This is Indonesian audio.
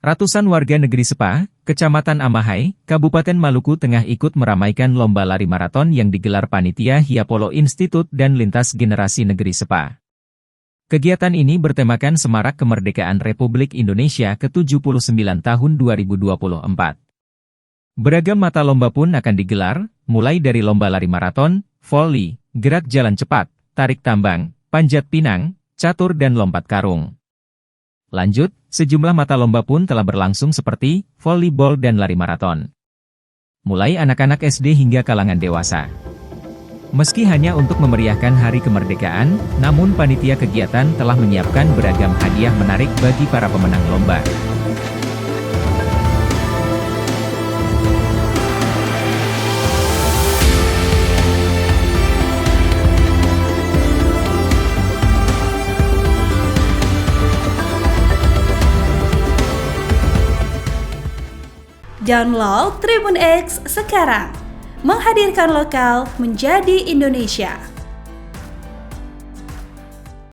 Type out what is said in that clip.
Ratusan warga negeri Sepa, Kecamatan Amahai, Kabupaten Maluku Tengah ikut meramaikan lomba lari maraton yang digelar Panitia Hiapolo Institute dan Lintas Generasi Negeri Sepa. Kegiatan ini bertemakan Semarak Kemerdekaan Republik Indonesia ke-79 tahun 2024. Beragam mata lomba pun akan digelar, mulai dari lomba lari maraton, voli, gerak jalan cepat, tarik tambang, panjat pinang, catur dan lompat karung. Lanjut, sejumlah mata lomba pun telah berlangsung seperti volleyball dan lari maraton. Mulai anak-anak SD hingga kalangan dewasa. Meski hanya untuk memeriahkan Hari Kemerdekaan, namun panitia kegiatan telah menyiapkan beragam hadiah menarik bagi para pemenang lomba. Download Tribun X sekarang, menghadirkan lokal menjadi Indonesia.